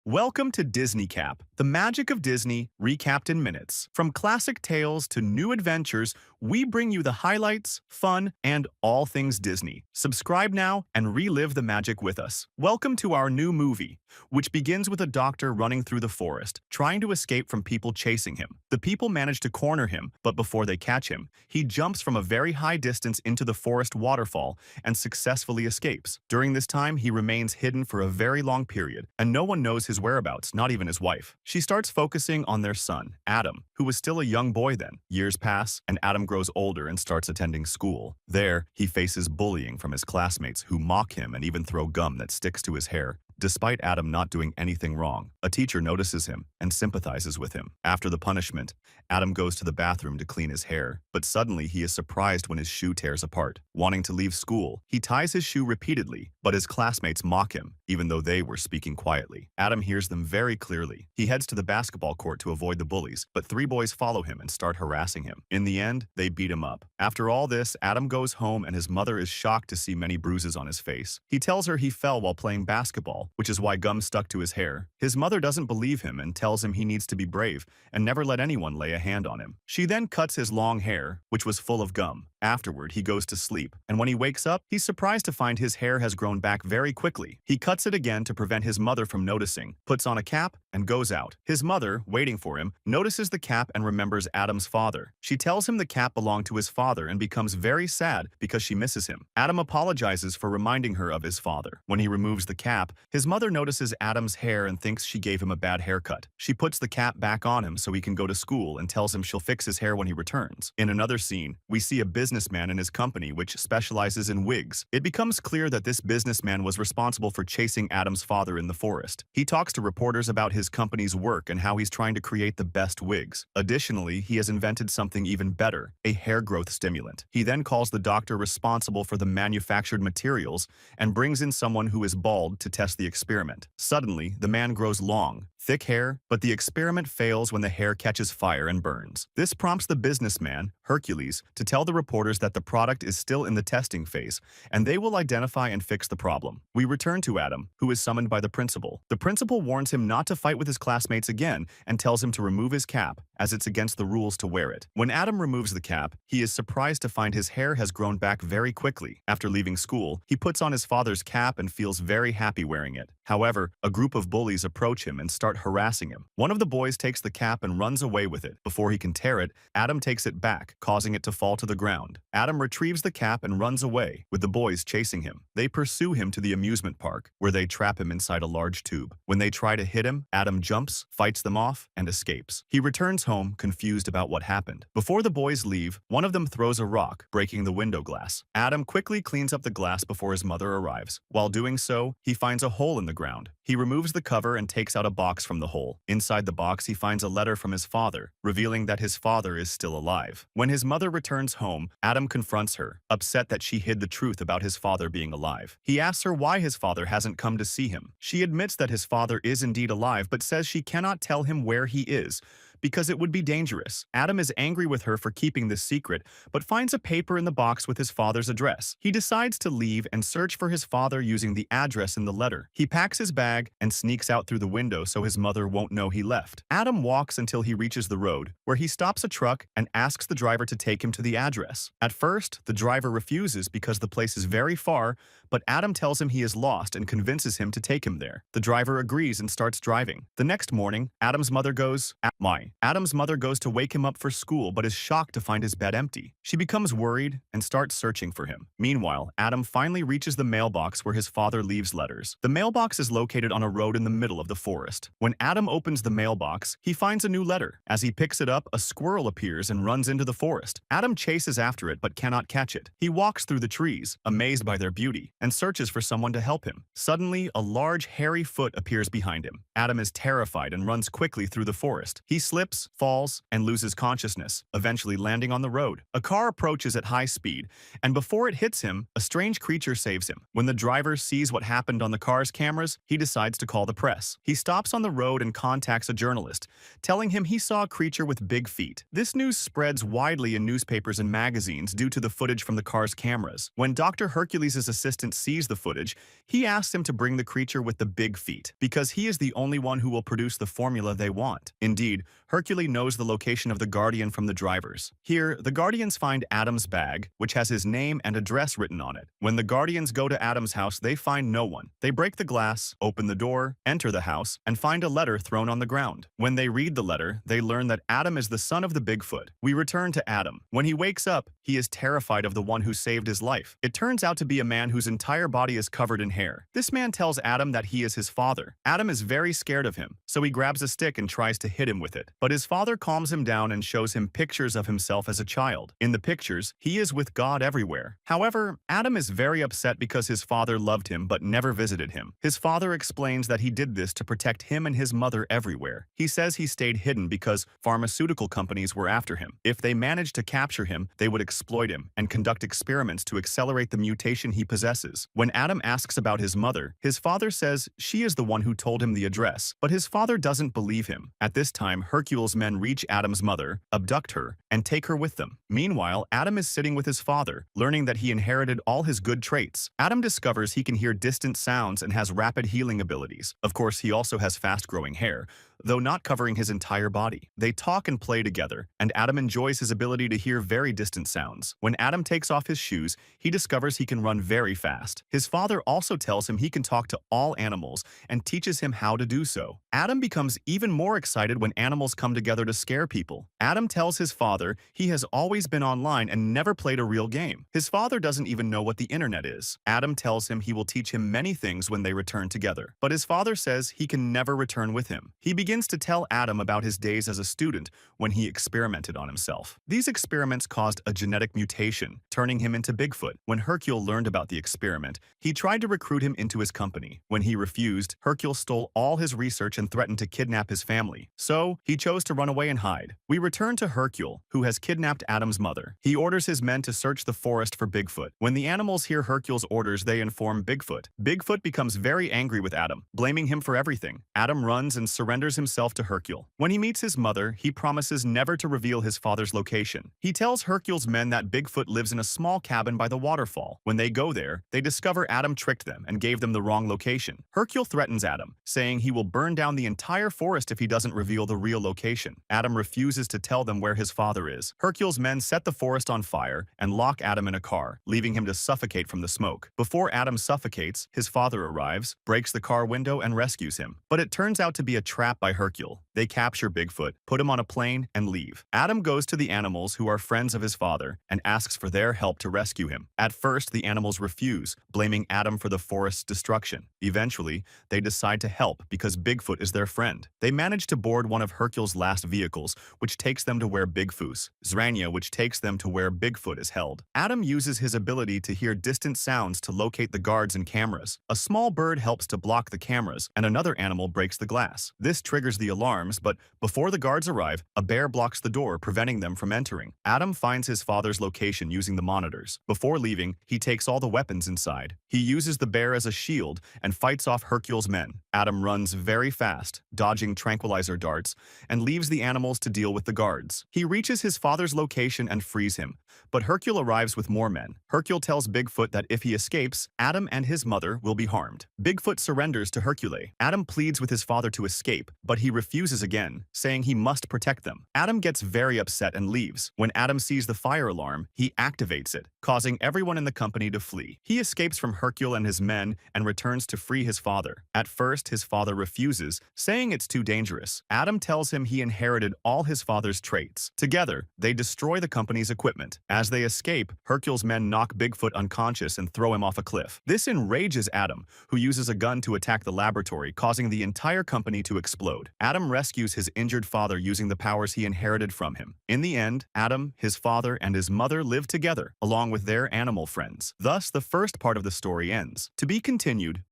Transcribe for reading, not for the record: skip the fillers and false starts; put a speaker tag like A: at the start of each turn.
A: Welcome to Disney Cap, the magic of Disney recapped in minutes. From classic tales to new adventures, we bring you the highlights, fun, and all things Disney. Subscribe now and relive the magic with us. Welcome to our new movie, which begins with a doctor running through the forest, trying to escape from people chasing him. The people manage to corner him, but before they catch him, he jumps from a very high distance into the forest waterfall and successfully escapes. During this time, he remains hidden for a very long period, and no one knows his whereabouts, not even his wife. She starts focusing on their son, Adam, who was still a young boy then. Years pass, and Adam grows older and starts attending school. There, he faces bullying from his classmates who mock him and even throw gum that sticks to his hair. Despite Adam not doing anything wrong, a teacher notices him and sympathizes with him. After the punishment, Adam goes to the bathroom to clean his hair, but suddenly he is surprised when his shoe tears apart. Wanting to leave school, he ties his shoe repeatedly, but his classmates mock him, even though they were speaking quietly. Adam hears them very clearly. He heads to the basketball court to avoid the bullies, but three boys follow him and start harassing him. In the end, they beat him up. After all this, Adam goes home and his mother is shocked to see many bruises on his face. He tells her he fell while playing basketball, which is why gum stuck to his hair. His mother doesn't believe him and tells him he needs to be brave and never let anyone lay a hand on him. She then cuts his long hair, which was full of gum. Afterward, he goes to sleep, and when he wakes up, he's surprised to find his hair has grown back very quickly. He cuts it again to prevent his mother from noticing, puts on a cap, and goes out. His mother, waiting for him, notices the cap and remembers Adam's father. She tells him the cap belonged to his father and becomes very sad because she misses him. Adam apologizes for reminding her of his father. When he removes the cap, his mother notices Adam's hair and thinks she gave him a bad haircut. She puts the cap back on him so he can go to school and tells him she'll fix his hair when he returns. In another scene, we see a businessman and his company which specializes in wigs. It becomes clear that this businessman was responsible for chasing Adam's father in the forest. He talks to reporters about his company's work and how he's trying to create the best wigs. Additionally, he has invented something even better, a hair growth stimulant. He then calls the doctor responsible for the manufactured materials and brings in someone who is bald to test the experiment. Suddenly, the man grows long, thick hair, but the experiment fails when the hair catches fire and burns. This prompts the businessman, Hercules, to tell the reporters that the product is still in the testing phase, and they will identify and fix the problem. We return to Adam, who is summoned by the principal. The principal warns him not to fight with his classmates again and tells him to remove his cap, as it's against the rules to wear it. When Adam removes the cap, he is surprised to find his hair has grown back very quickly. After leaving school, he puts on his father's cap and feels very happy wearing it. However, a group of bullies approach him and start harassing him. One of the boys takes the cap and runs away with it. Before he can tear it, Adam takes it back, causing it to fall to the ground. Adam retrieves the cap and runs away, with the boys chasing him. They pursue him to the amusement park, where they trap him inside a large tube. When they try to hit him, Adam jumps, fights them off, and escapes. He returns home, confused about what happened. Before the boys leave, one of them throws a rock, breaking the window glass. Adam quickly cleans up the glass before his mother arrives. While doing so, he finds a hole in the ground. He removes the cover and takes out a box from the hole. Inside the box, he finds a letter from his father, revealing that his father is still alive. When his mother returns home, Adam confronts her, upset that she hid the truth about his father being alive. He asks her why his father hasn't come to see him. She admits that his father is indeed alive, but says she cannot tell him where he is, because it would be dangerous. Adam is angry with her for keeping this secret, but finds a paper in the box with his father's address. He decides to leave and search for his father using the address in the letter. He packs his bag and sneaks out through the window so his mother won't know he left. Adam walks until he reaches the road, where he stops a truck and asks the driver to take him to the address. At first, the driver refuses because the place is very far, but Adam tells him he is lost and convinces him to take him there. The driver agrees and starts driving. The next morning, Adam's mother goes to wake him up for school but is shocked to find his bed empty. She becomes worried and starts searching for him. Meanwhile, Adam finally reaches the mailbox where his father leaves letters. The mailbox is located on a road in the middle of the forest. When Adam opens the mailbox, he finds a new letter. As he picks it up, a squirrel appears and runs into the forest. Adam chases after it but cannot catch it. He walks through the trees, amazed by their beauty, and searches for someone to help him. Suddenly, a large hairy foot appears behind him. Adam is terrified and runs quickly through the forest. He slips, falls, and loses consciousness, eventually landing on the road. A car approaches at high speed, and before it hits him, a strange creature saves him. When the driver sees what happened on the car's cameras, he decides to call the press. He stops on the road and contacts a journalist, telling him he saw a creature with big feet. This news spreads widely in newspapers and magazines due to the footage from the car's cameras. When Dr. Hercules' assistant assistant sees the footage, he asks him to bring the creature with the big feet, because he is the only one who will produce the formula they want. Indeed, Hercule knows the location of the Guardian from the drivers. Here, the Guardians find Adam's bag, which has his name and address written on it. When the Guardians go to Adam's house, they find no one. They break the glass, open the door, enter the house, and find a letter thrown on the ground. When they read the letter, they learn that Adam is the son of the Bigfoot. We return to Adam. When he wakes up, he is terrified of the one who saved his life. It turns out to be a man whose entire body is covered in hair. This man tells Adam that he is his father. Adam is very scared of him, so he grabs a stick and tries to hit him with it. But his father calms him down and shows him pictures of himself as a child. In the pictures, he is with God everywhere. However, Adam is very upset because his father loved him but never visited him. His father explains that he did this to protect him and his mother everywhere. He says he stayed hidden because pharmaceutical companies were after him. If they managed to capture him, they would exploit him and conduct experiments to accelerate the mutation he possesses. When Adam asks about his mother, his father says she is the one who told him the address, but his father doesn't believe him. At this time, Hercule's men reach Adam's mother, abduct her, and take her with them. Meanwhile, Adam is sitting with his father, learning that he inherited all his good traits. Adam discovers he can hear distant sounds and has rapid healing abilities. Of course, he also has fast-growing hair, though not covering his entire body. They talk and play together, and Adam enjoys his ability to hear very distant sounds. When Adam takes off his shoes, he discovers he can run very fast. His father also tells him he can talk to all animals and teaches him how to do so. Adam becomes even more excited when animals come together to scare people. Adam tells his father he has always been online and never played a real game. His father doesn't even know what the internet is. Adam tells him he will teach him many things when they return together, but his father says he can never return with him. He begins to tell Adam about his days as a student when he experimented on himself. These experiments caused a genetic mutation, turning him into Bigfoot. When Hercule learned about the experiment, he tried to recruit him into his company. When he refused, Hercule stole all his research and threatened to kidnap his family. So, he chose to run away and hide. We return to Hercule, who has kidnapped Adam's mother. He orders his men to search the forest for Bigfoot. When the animals hear Hercule's orders, they inform Bigfoot. Bigfoot becomes very angry with Adam, blaming him for everything. Adam runs and surrenders himself to Hercule. When he meets his mother, he promises never to reveal his father's location. He tells Hercule's men that Bigfoot lives in a small cabin by the waterfall. When they go there, they discover Adam tricked them and gave them the wrong location. Hercule threatens Adam, saying he will burn down the entire forest if he doesn't reveal the real location. Adam refuses to tell them where his father is. Hercule's men set the forest on fire and lock Adam in a car, leaving him to suffocate from the smoke. Before Adam suffocates, his father arrives, breaks the car window, and rescues him. But it turns out to be a trap by Hercule. They capture Bigfoot, put him on a plane, and leave. Adam goes to the animals, who are friends of his father, and asks for their help to rescue him. At first, the animals refuse, blaming Adam for the forest's destruction. Eventually, they decide to help because Bigfoot is their friend. They manage to board one of Hercule's last vehicles, which takes them to where Bigfoot's, Zrania, which takes them to where Bigfoot is held. Adam uses his ability to hear distant sounds to locate the guards and cameras. A small bird helps to block the cameras, and another animal breaks the glass. This triggers the alarms, but before the guards arrive, a bear blocks the door, preventing them from entering. Adam finds his father's location using the monitors. Before leaving, he takes all the weapons inside. He uses the bear as a shield and fights off Hercule's men. Adam runs very fast, dodging tranquilizer darts, and leaves the animals to deal with the guards. He reaches his father's location and frees him, but Hercule arrives with more men. Hercule tells Bigfoot that if he escapes, Adam and his mother will be harmed. Bigfoot surrenders to Hercule. Adam pleads with his father to escape, but he refuses again, saying he must protect them. Adam gets very upset and leaves. When Adam sees the fire alarm, he activates it, causing everyone in the company to flee. He escapes from Hercule and his men and returns to free his father. At first, his father refuses, saying it's too dangerous. Adam tells him he inherited all his father's traits. Together, they destroy the company's equipment. As they escape, Hercule's men knock Bigfoot unconscious and throw him off a cliff. This enrages Adam, who uses a gun to attack the laboratory, causing the entire company to explode. Adam rescues his injured father using the powers he inherited from him. In the end, Adam, his father, and his mother live together, along with their animal friends. Thus, the first part of the story ends. To be continued.